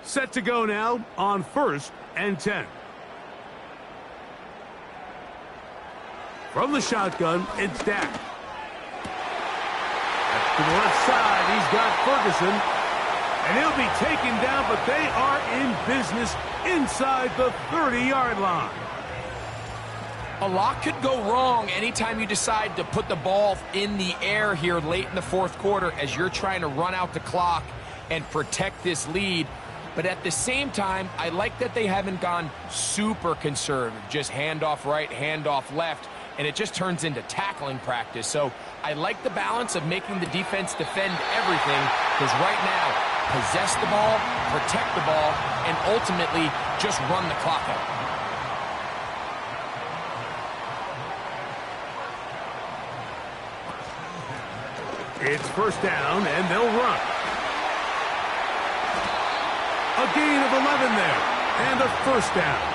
Set to go now on 1st and 10. From the shotgun, it's Dak. To the left side, he's got Ferguson. And he'll be taken down, but they are in business inside the 30-yard line. A lot could go wrong anytime you decide to put the ball in the air here late in the 4th quarter as you're trying to run out the clock and protect this lead. But at the same time, I like that they haven't gone super conservative, just handoff right, handoff left, and it just turns into tackling practice. So I like the balance of making the defense defend everything, because right now, possess the ball, protect the ball, and ultimately just run the clock out. It's 1st down, and they'll run. A gain of 11 there, and a 1st down.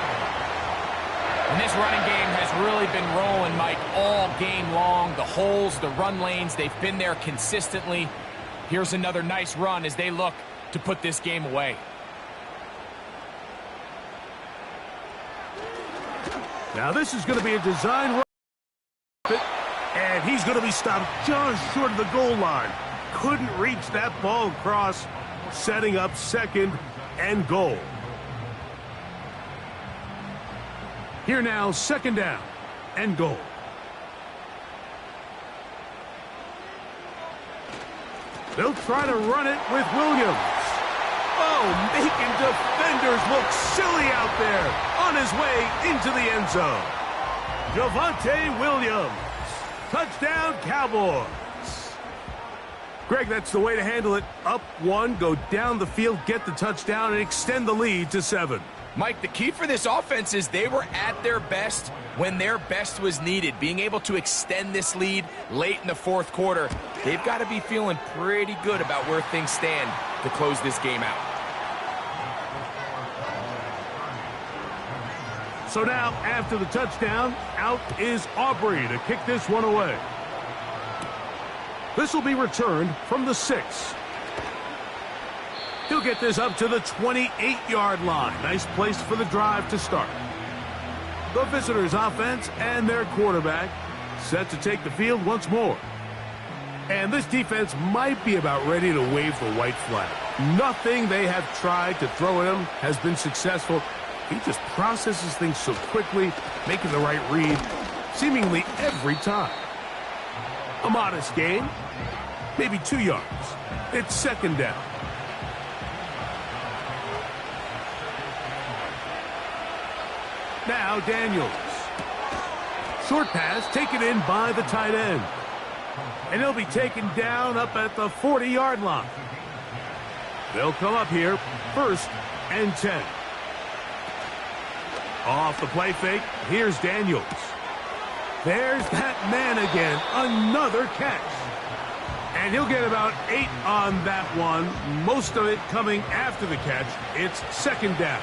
And this running game has really been rolling, Mike, all game long. The holes, the run lanes, they've been there consistently. Here's another nice run as they look to put this game away. Now this is going to be a design run. And he's going to be stopped just short of the goal line. Couldn't reach that ball across, setting up 2nd and goal. Here now, 2nd down and goal. They'll try to run it with Williams. Oh, making defenders look silly out there on his way into the end zone. Javonte Williams. Touchdown, Cowboys. Greg, that's the way to handle it. Up one, go down the field, get the touchdown, and extend the lead to 7. Mike, the key for this offense is they were at their best when their best was needed. Being able to extend this lead late in the fourth quarter, they've got to be feeling pretty good about where things stand to close this game out. So now, after the touchdown, out is Aubrey to kick this one away. This will be returned from the 6. He'll get this up to the 28-yard line. Nice place for the drive to start. The visitors' offense and their quarterback set to take the field once more. And this defense might be about ready to wave the white flag. Nothing they have tried to throw at him has been successful. He just processes things so quickly, making the right read seemingly every time. A modest gain, maybe 2 yards. It's second down. Now Daniels. Short pass taken in by the tight end. And he'll be taken down up at the 40-yard line. They'll come up here, 1st and 10. Off the play fake, here's Daniels. There's that man again, another catch. And he'll get about 8 on that one, most of it coming after the catch. It's second down.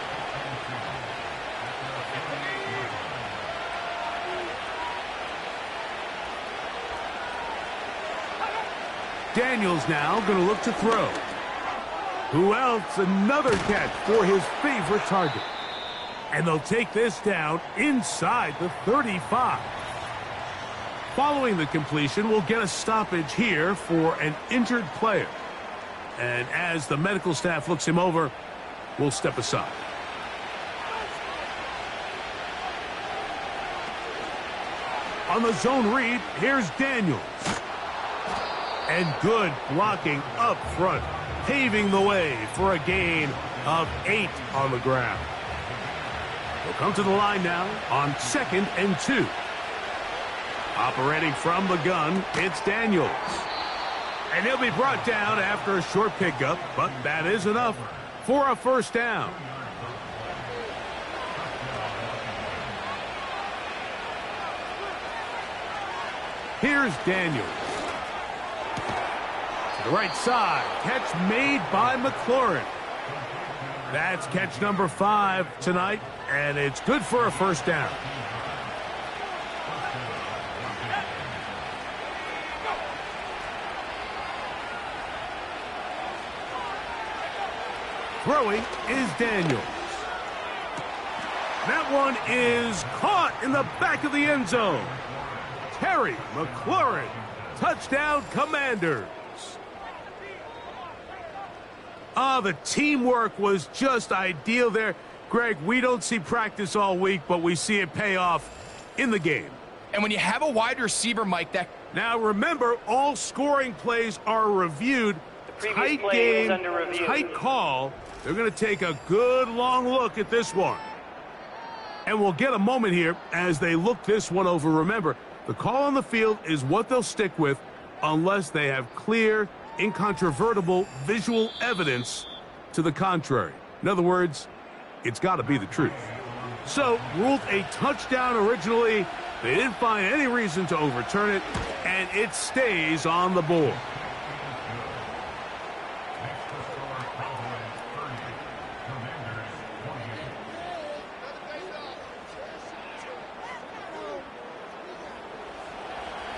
Daniels now going to look to throw. Who else? Another catch for his favorite target. And they'll take this down inside the 35. Following the completion, we'll get a stoppage here for an injured player. And as the medical staff looks him over, we'll step aside. On the zone read, here's Daniels. And good blocking up front, paving the way for a gain of 8 on the ground. They'll come to the line now on 2nd and 2. Operating from the gun, it's Daniels. And he'll be brought down after a short pickup, but that is enough for a first down. Here's Daniels. To the right side, catch made by McLaurin. That's catch number 5 tonight, and it's good for a first down. Throwing is Daniels. That one is caught in the back of the end zone. Terry McLaurin, touchdown Commanders. The teamwork was just ideal there. Greg, we don't see practice all week, but we see it pay off in the game. And when you have a wide receiver, Mike, that... Now remember, all scoring plays are reviewed. Tight game, tight call. They're going to take a good long look at this one. And we'll get a moment here as they look this one over. Remember, the call on the field is what they'll stick with unless they have clear, incontrovertible visual evidence to the contrary. In other words, it's got to be the truth. So, ruled a touchdown originally. They didn't find any reason to overturn it, and it stays on the board.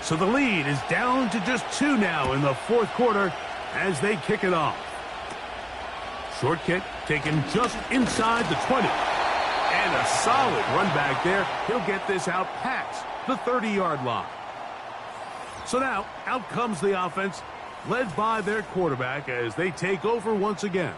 So the lead is down to just 2 now in the fourth quarter as they kick it off. Short kick taken just inside the 20. And a solid run back there. He'll get this out past the 30-yard line. So now out comes the offense, led by their quarterback as they take over once again.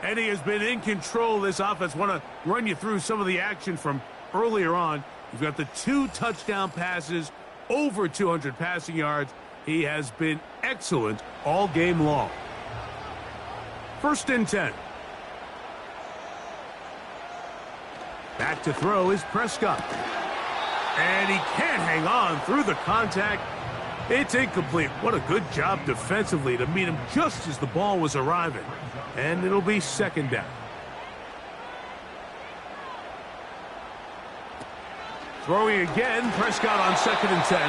And he has been in control of this offense. Want to run you through some of the action from earlier on. You've got the 2 touchdown passes, over 200 passing yards. He has been excellent all game long. 1st and 10. Back to throw is Prescott. And he can't hang on through the contact. It's incomplete. What a good job defensively to meet him just as the ball was arriving. And it'll be second down. Throwing again, Prescott on 2nd and 10.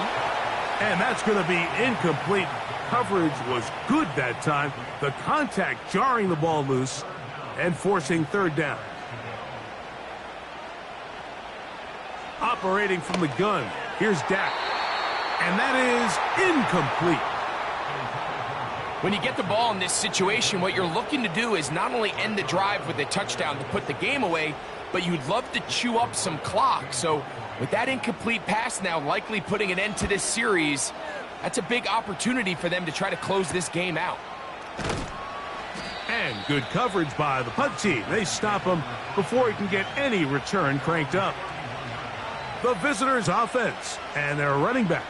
And that's going to be incomplete. Coverage was good that time. The contact jarring the ball loose and forcing 3rd down. Operating from the gun, here's Dak. And that is incomplete. When you get the ball in this situation, what you're looking to do is not only end the drive with a touchdown to put the game away, but you'd love to chew up some clock. So with that incomplete pass now likely putting an end to this series, that's a big opportunity for them to try to close this game out. And good coverage by the punt team. They stop him before he can get any return cranked up. The visitors' offense and their running back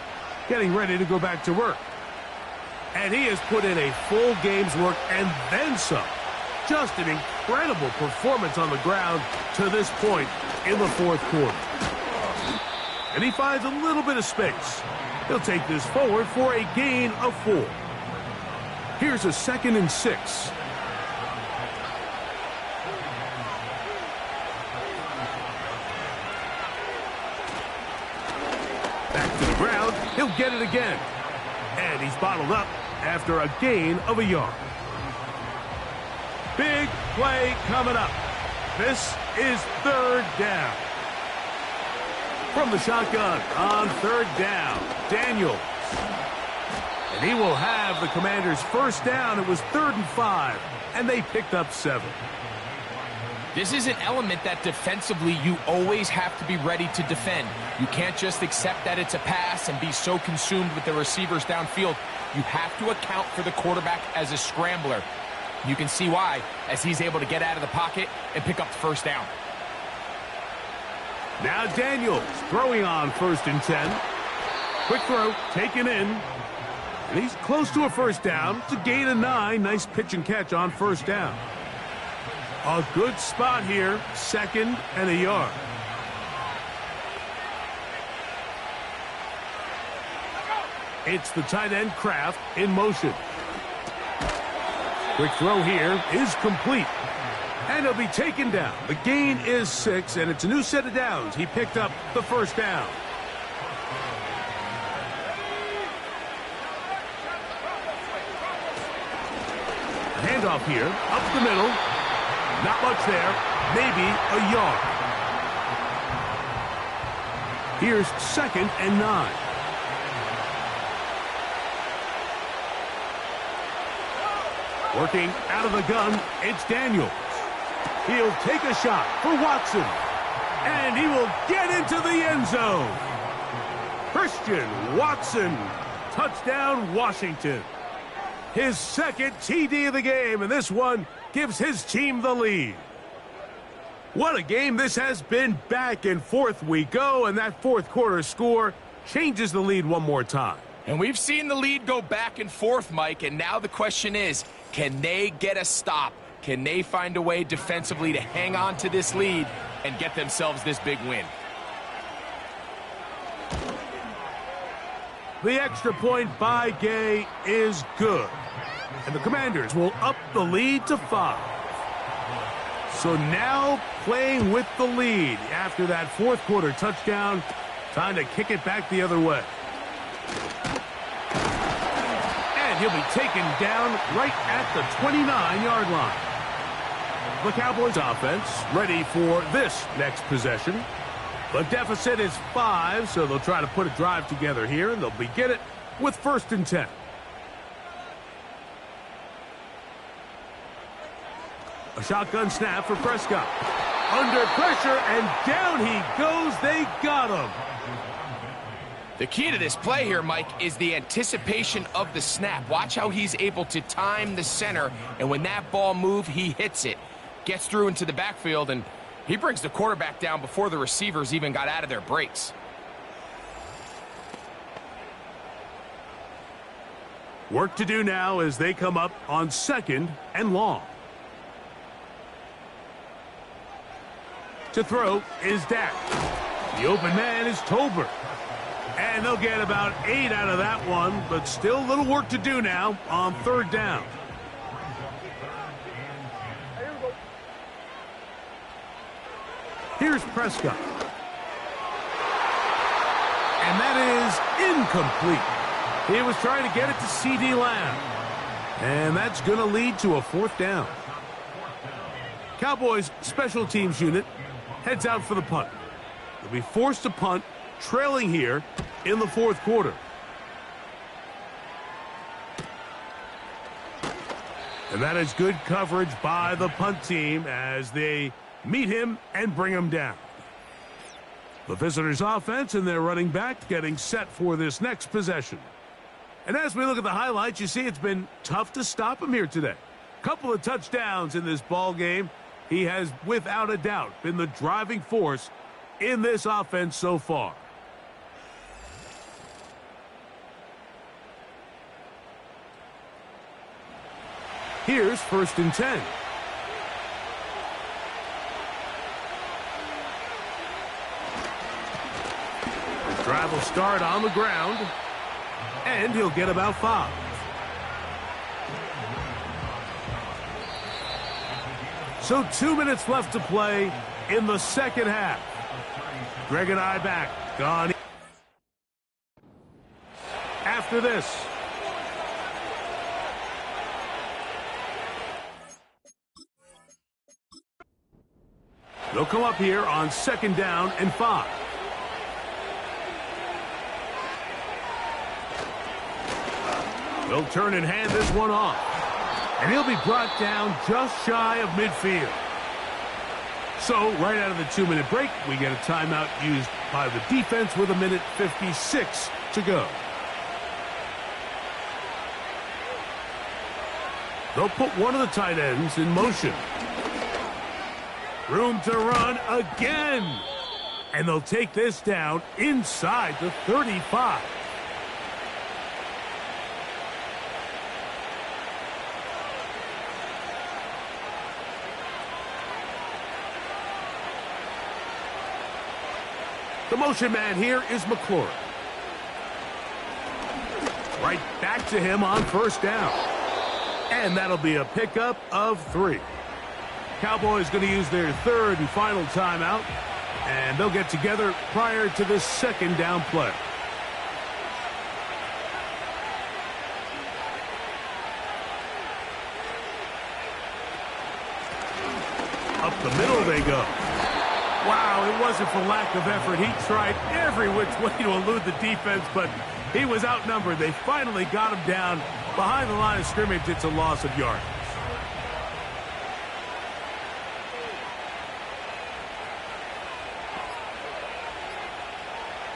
getting ready to go back to work. And he has put in a full game's work and then some. Just an incredible performance on the ground to this point in the 4th quarter. And he finds a little bit of space. He'll take this forward for a gain of 4. Here's a 2nd and 6. Back to the ground. He'll get it again. And he's bottled up after a gain of a yard. Big play coming up. This is 3rd down. From the shotgun on 3rd down, Daniels. And he will have the Commanders' 1st down. It was 3rd and 5, and they picked up 7. This is an element that defensively you always have to be ready to defend. You can't just accept that it's a pass and be so consumed with the receivers downfield. You have to account for the quarterback as a scrambler. You can see why, as he's able to get out of the pocket and pick up the 1st down. Now Daniels throwing on 1st and 10. Quick throw, taken in. And he's close to a 1st down. It's a gain of 9. Nice pitch and catch on 1st down. A good spot here, 2nd and a yard. It's the tight end Kraft in motion. Quick throw here is complete. And he'll be taken down. The gain is 6, and it's a new set of downs. He picked up the 1st down. Handoff here, up the middle. Not much there, maybe a yard. Here's 2nd and 9. Working out of the gun, it's Daniels. He'll take a shot for Watson. And he will get into the end zone. Christian Watson. Touchdown, Washington. His 2nd TD of the game, and this one gives his team the lead. What a game this has been. Back and forth we go, and that 4th quarter score changes the lead one more time. And we've seen the lead go back and forth, Mike, and now the question is, can they get a stop? Can they find a way defensively to hang on to this lead and get themselves this big win? The extra point by Gay is good. And the Commanders will up the lead to 5. So now playing with the lead after that 4th quarter touchdown. Time to kick it back the other way. And he'll be taken down right at the 29-yard line. The Cowboys offense ready for this next possession. The deficit is 5, so they'll try to put a drive together here, and they'll begin it with 1st and 10. A shotgun snap for Prescott. Under pressure, and down he goes. They got him. The key to this play here, Mike, is the anticipation of the snap. Watch how he's able to time the center, and when that ball moves, he hits it. Gets through into the backfield, and he brings the quarterback down before the receivers even got out of their breaks. Work to do now as they come up on 2nd and long. To throw is Dak. The open man is Tolbert. And they'll get about 8 out of that one, but still a little work to do now on 3rd down. Here's Prescott. And that is incomplete. He was trying to get it to C.D. Lamb. And that's going to lead to a 4th down. Cowboys special teams unit heads out for the punt. They'll be forced to punt, trailing here in the 4th quarter. And that is good coverage by the punt team as they meet him and bring him down. The visitors' offense and their running back getting set for this next possession. And as we look at the highlights, you see it's been tough to stop him here today. Couple of touchdowns in this ball game. He has, without a doubt, been the driving force in this offense so far. Here's 1st and 10. The drive will start on the ground, and he'll get about 5. So 2 minutes left to play in the 2nd half. Greg and I back on after this. They'll come up here on 2nd down and 5. They'll turn and hand this one off. And he'll be brought down just shy of midfield. So, right out of the 2-minute break, we get a timeout used by the defense with 1:56 to go. They'll put one of the tight ends in motion. Room to run again. And they'll take this down inside the 35. The motion man here is McClure. Right back to him on 1st down. And that'll be a pickup of 3. Cowboys going to use their 3rd and final timeout. And they'll get together prior to the 2nd down play. Up the middle they go. Wow, it wasn't for lack of effort. He tried every which way to elude the defense, but he was outnumbered. They finally got him down behind the line of scrimmage. It's a loss of yards.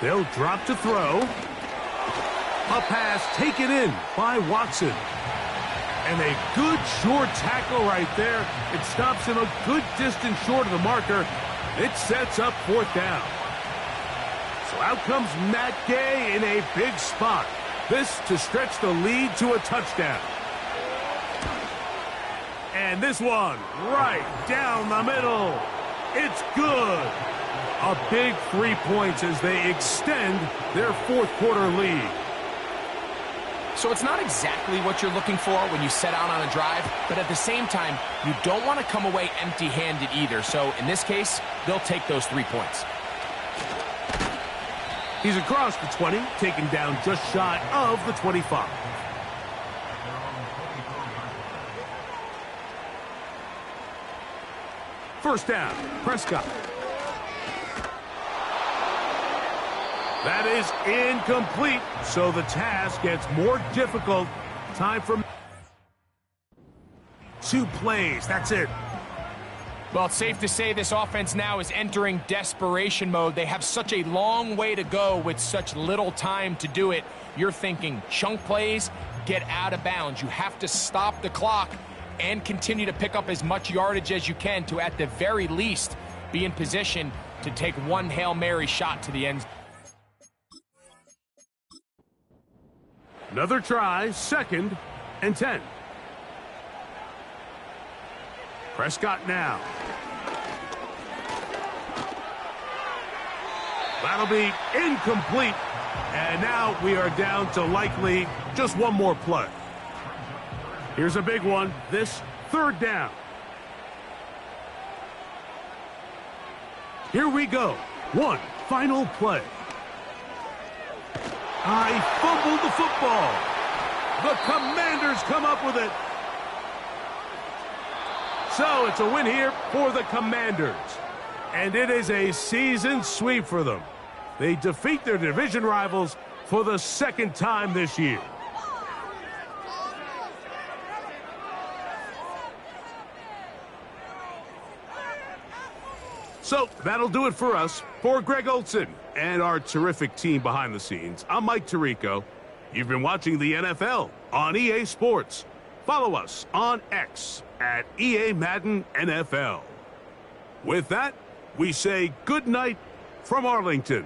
They'll drop to throw. A pass taken in by Watson. And a good short tackle right there. It stops him a good distance short of the marker. It sets up 4th down. So out comes Matt Gay in a big spot. This to stretch the lead to a touchdown. And this one right down the middle. It's good. A big 3 points as they extend their 4th quarter lead. So it's not exactly what you're looking for when you set out on a drive, but at the same time, you don't want to come away empty-handed either. So in this case, they'll take those 3 points. He's across the 20, taken down just shy of the 25. First down, Prescott. That is incomplete, so the task gets more difficult. Time for 2 plays. That's it. Well, it's safe to say this offense now is entering desperation mode. They have such a long way to go with such little time to do it. You're thinking chunk plays, get out of bounds. You have to stop the clock and continue to pick up as much yardage as you can to, at the very least, be in position to take one Hail Mary shot to the end. Another try, 2nd and 10. Prescott now. That'll be incomplete. And now we are down to likely just one more play. Here's a big one. This third down. Here we go. One final play. I fumbled the football. The Commanders come up with it. So it's a win here for the Commanders. And it is a season sweep for them. They defeat their division rivals for the second time this year. So that'll do it for us. For Greg Olson and our terrific team behind the scenes, I'm Mike Tirico. You've been watching the NFL on EA Sports. Follow us on X at EA Madden NFL. With that, we say good night from Arlington.